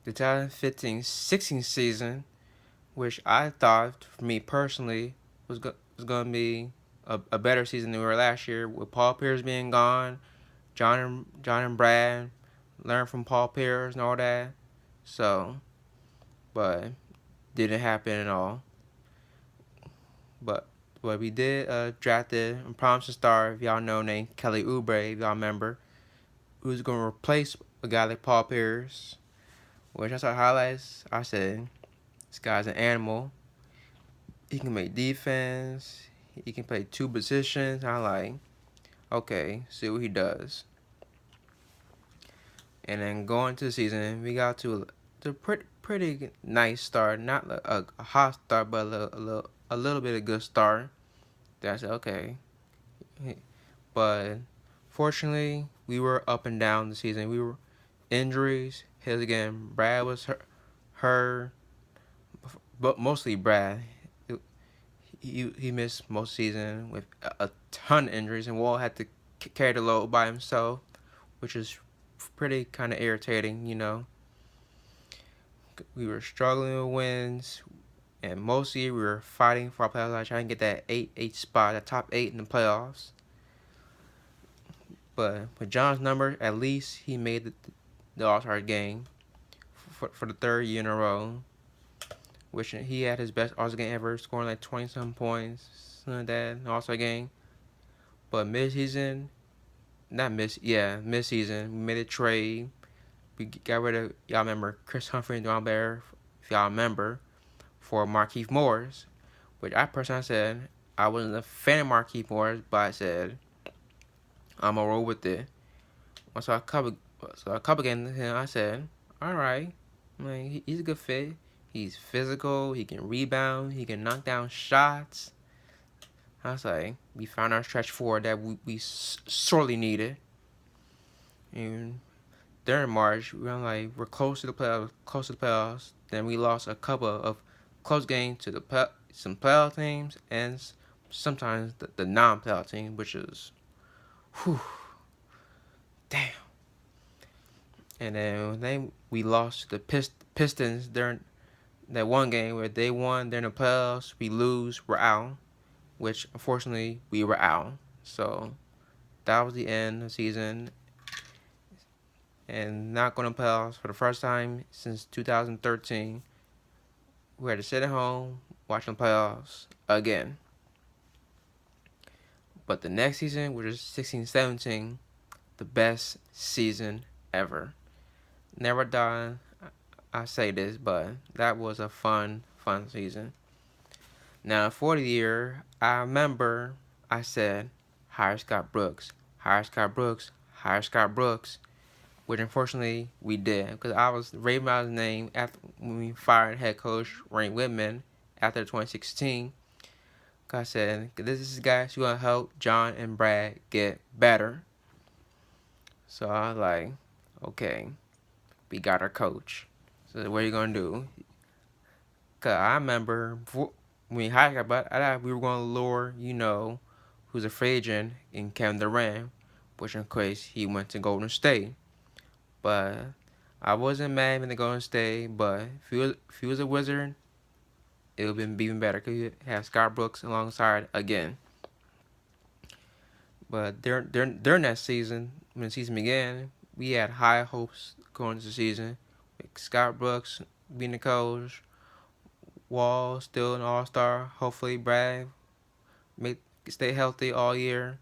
the 2015-16 season, which I thought, for me personally, was going to be a better season than we were last year, with Paul Pierce being gone, John and Brad learn from Paul Pierce and all that. So, but didn't happen at all. But we did drafted a promising star, if y'all know, named Kelly Oubre, if y'all remember, who's going to replace a guy like Paul Pierce. Which I saw highlights. I said, this guy's an animal. He can make defense. He can play two positions. I like, okay, see what he does. And then going to the season, we got to a pretty nice start. Not a hot start, but a little bit of good start. Then I said, okay. But fortunately, we were up and down the season. We were injuries. His again. Brad was hurt, but mostly Brad. He missed most season with a ton of injuries, and Wall had to carry the load by himself, which is pretty kind of irritating, you know. We were struggling with wins, and mostly we were fighting for our playoffs. I trying to get that 8 spot, that top 8 in the playoffs. But with John's number, at least he made the All-Star game for the third year in a row, which he had his best All-Star game ever, scoring like 20-some points, something like that, in the All-Star game. But mid-season, mid-season, we made a trade. We got rid of, y'all remember, Chris Humphrey and John Bear, if y'all remember, for Markieff Morris, which I personally said I wasn't a fan of Markieff Morris, but I said I'm gonna roll with it. Once I saw a couple games with him, I said, all right, I mean, he's a good fit. He's physical. He can rebound. He can knock down shots. I was like, we found our stretch forward that we sorely needed. And during March, we're close to the playoffs. Then we lost a couple of close games to some playoff teams and sometimes the non-playoff team, which is, whew, damn. And then we lost to the Pistons during that one game where they won during the playoffs. We lose, we're out, which unfortunately we were out. So that was the end of the season. And not going to playoffs for the first time since 2013. We had to sit at home watching the playoffs again. But the next season, which is 16-17, the best season ever. Never done. I say this, but that was a fun season. Now, for the year, I remember I said, hire Scott Brooks, hire Scott Brooks, hire Scott Brooks, which unfortunately we did, because I was raving about his name after when we fired head coach Wayne Whitman after 2016. Cause I said, this is the guy who's gonna help John and Brad get better. So I was like, okay, we got our coach. So what are you gonna do? Cause I remember when we hired, but I thought we were gonna lure, who's a free agent in Kevin Durant, which in case he went to Golden State. But I wasn't mad when the Golden State, but if he was a Wizard, it would have been even better because you have Scott Brooks alongside again. But during that season, when the season began, we had high hopes going into the season. With Scott Brooks being the coach, Wall still an All-Star. Hopefully, Brad stay healthy all year.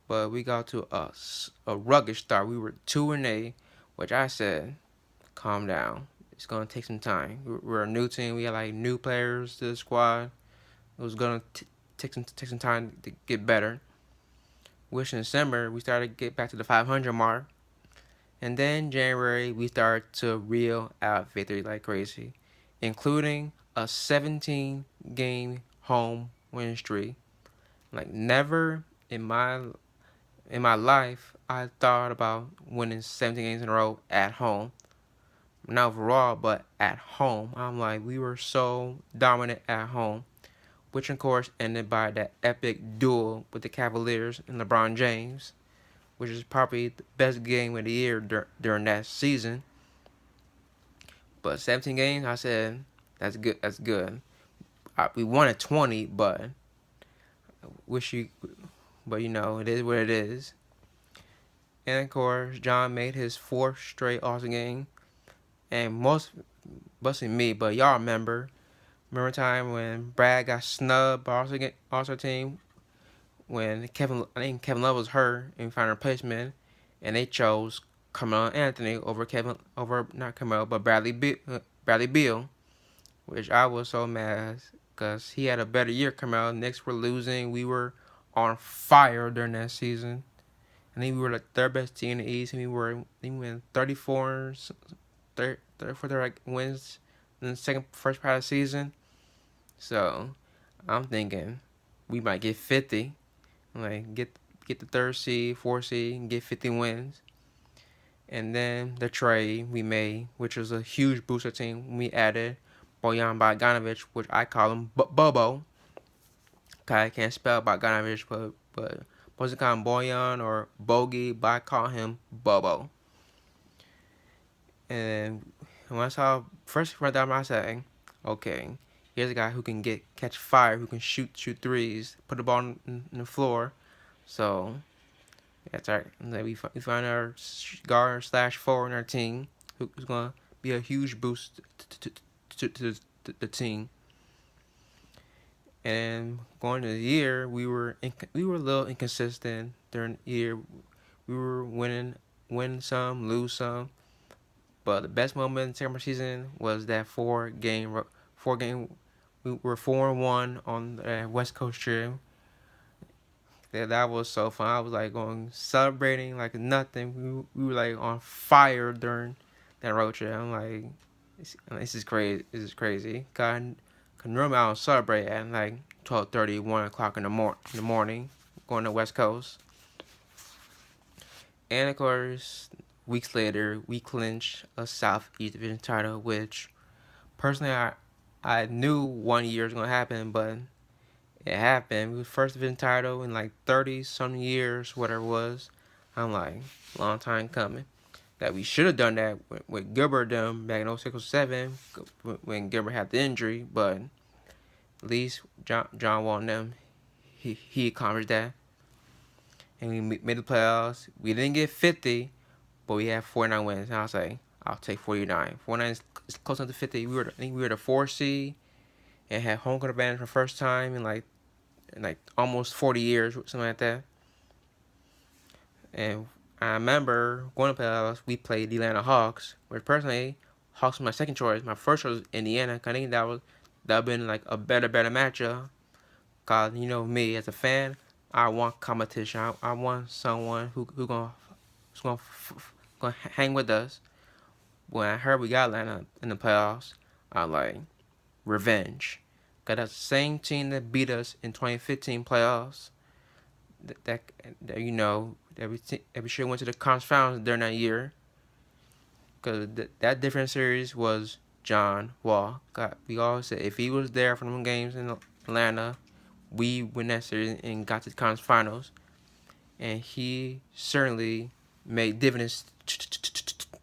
But we got to a rugged start. We were 2-8, which I said, calm down. It's gonna take some time. We're a new team. We got like new players to the squad. It was gonna take some time to get better. Which in December we started to get back to the 500 mark, and then January we started to reel out victories like crazy, including a 17-game home win streak. Like never in my life I thought about winning 17 games in a row at home. Not overall, but at home. I'm like, we were so dominant at home, which of course ended by that epic duel with the Cavaliers and LeBron James, which is probably the best game of the year during that season. But 17 games, I said, that's good. That's good. We won at 20, but wish you, but it is what it is. And of course, John made his fourth straight All-Star game, and most busting me, but y'all remember a time when Brad got snubbed by All-Star team when I think Kevin Love was hurt and found a replacement, and they chose Carmelo Anthony over not Carmelo but Bradley Beal, which I was so mad because he had a better year. Carmelo, Knicks were losing, we were on fire during that season. I think we were the third best team in the East, and we went 34 wins in the first part of the season. So I'm thinking we might get 50, like get the third seed, fourth seed, and get 50 wins. And then the trade we made, which was a huge booster team, we added Bojan Bogdanovic, which I call him Bobo. I can't spell Bogdanovic, but supposed to call him Bojan or Bogey, but I call him Bobo. And when I saw first run down, I said, okay, here's a guy who can catch fire, who can shoot threes, put the ball on the floor. So that's right. We find our guard / forward in our team who's gonna be a huge boost to the team. And going to the year, we were a little inconsistent during the year. We were win some, lose some. But the best moment in the second season was that four game. We were 4-1 on the West Coast trip. That was so fun. I was like celebrating like nothing. We were like on fire during that road trip. I'm like, this is crazy. This is crazy. Cause normally I don't celebrate at like 12:30, 1 o'clock in the morning, going to West Coast. And of course, weeks later, we clinched a Southeast Division title, which personally I knew 1 year was gonna happen, but it happened. We was first division title in like 30-some years, whatever it was. I'm like, long time coming. That we should have done that with Gilbert them back in 06-07 when Gilbert had the injury, but at least John Wall and them, he accomplished that. And we made the playoffs. We didn't get 50, but we had 49 wins. And I was like, I'll take 49. 49 is close enough to 50. I think we were the 4 seed and had home court advantage for the first time in like almost 40 years, something like that. And I remember going to playoffs, we played the Atlanta Hawks, which personally, Hawks was my second choice. My first choice was Indiana. I think that would have been like a better matchup. Cause me as a fan, I want competition. I want someone who's gonna hang with us. When I heard we got Atlanta in the playoffs, I was like, revenge. Cause that's the same team that beat us in 2015 playoffs. That we should went to the conference finals during that year. Cause that different series was John Wall. We always said if he was there for them games in Atlanta, we win that series and got to the conference finals. And he certainly made dividends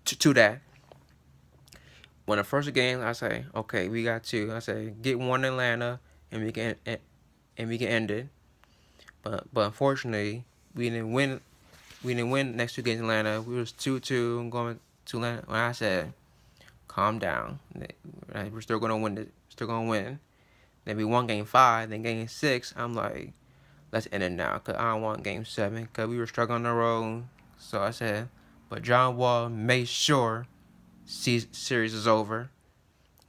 to that. When the first game, I say, okay, we got two. I say, get one in Atlanta, and we can end it. But unfortunately, we didn't win. We didn't win the next two games in Atlanta. We was 2-2 going to Atlanta. When I said, calm down, we're still gonna win. Still gonna win. Then we won game 5. Then game 6, I'm like, let's end it now, cause I don't want game 7, cause we were struggling on the road. So I said, but John Wall made sure series is over,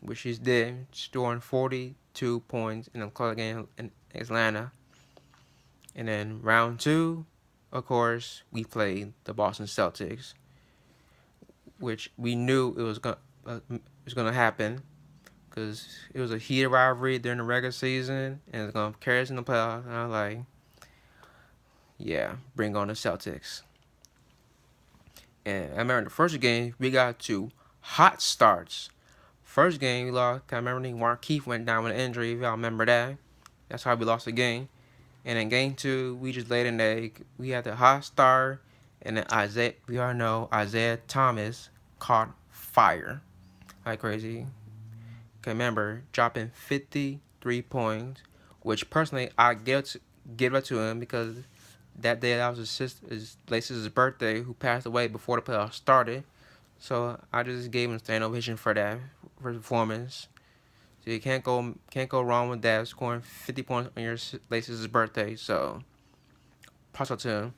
which he did, scoring 42 points in the close game in Atlanta. And then round 2, of course, we played the Boston Celtics, which we knew it was gonna happen, because it was a heated rivalry during the regular season, and it's gonna carry us in the playoffs. And I was like, yeah, bring on the Celtics. And I remember the first game, we got 2 hot starts. First game we lost. I remember Markieff went down with an injury. If y'all remember that. That's how we lost the game. And in game 2, we just laid an egg. We had the hot start, and then Isaiah Thomas caught fire. like crazy. Can remember dropping 53 points, which personally I give it to him because that day that was his Lace's birthday, who passed away before the playoffs started. So I just gave him a standing ovation for that, for his performance. So you can't go wrong with that, scoring 50 points on your Lace's birthday. So props out to him.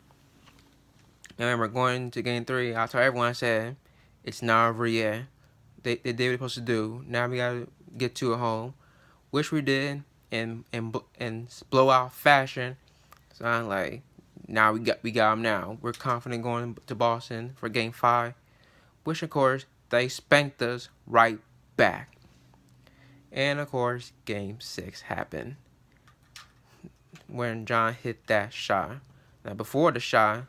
I remember going to game 3. I told everyone, I said, it's not over yet. They did what they're supposed to do. Now we gotta get to it home, which we did in blowout fashion. So I'm like, now we got them now. We're confident going to Boston for game 5, which of course they spanked us right back. And of course, game 6 happened when John hit that shot. Now before the shot,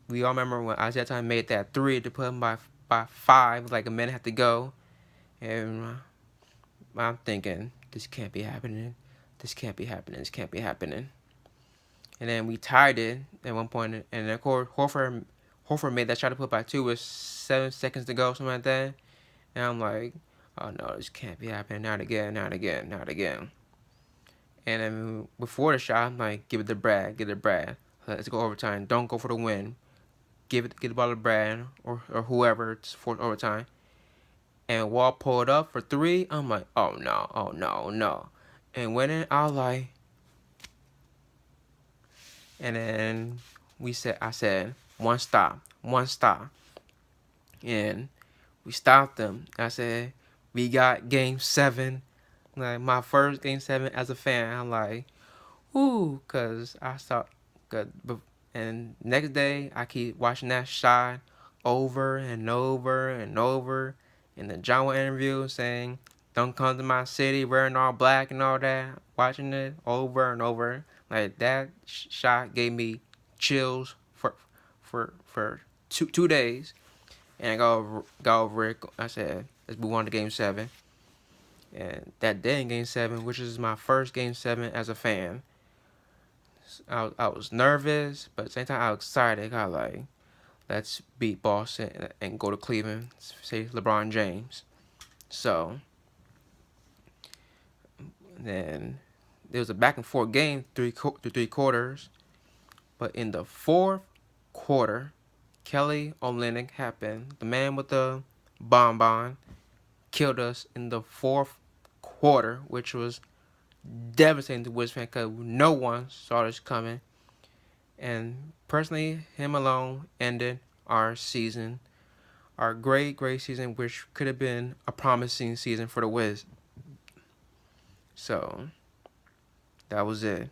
we all remember when Isaiah Thomas made that 3 to put him by 5, like a minute had to go. And I'm thinking, this can't be happening. This can't be happening. This can't be happening. And then we tied it at one point. And then, of course, Horford made that shot to put by 2 with 7 seconds to go, something like that. And I'm like, oh no, this can't be happening. Not again, not again, not again. And then before the shot, I'm like, give it to Brad, give it to Brad. Let's go overtime. Don't go for the win. Get the ball to Brad or whoever for overtime. And Wall pulled up for 3. I'm like, oh no, oh no, no. And went in, I was like, and then I said, one stop. And we stopped them. I said, we got game 7. Like, my first game 7 as a fan. I'm like, ooh, because I saw, and next day, I keep watching that shot over and over and over. In the John Wall interview saying, don't come to my city wearing all black and all that. Watching it over and over. Like, that shot gave me chills for 2 days. And I got over it. I said, let's move on to game 7. And that day in game 7, which is my first game 7 as a fan, I was nervous, but at the same time I was excited. I was like, let's beat Boston and go to Cleveland, say LeBron James. So then there was a back and forth game, three quarters. But in the 4th quarter, Kelly Olynyk happened. The man with the bonbon killed us in the 4th quarter, which was devastating to Wizards fans because no one saw this coming. And personally, him alone ended our season, our great season, which could have been a promising season for the Wiz. So that was it.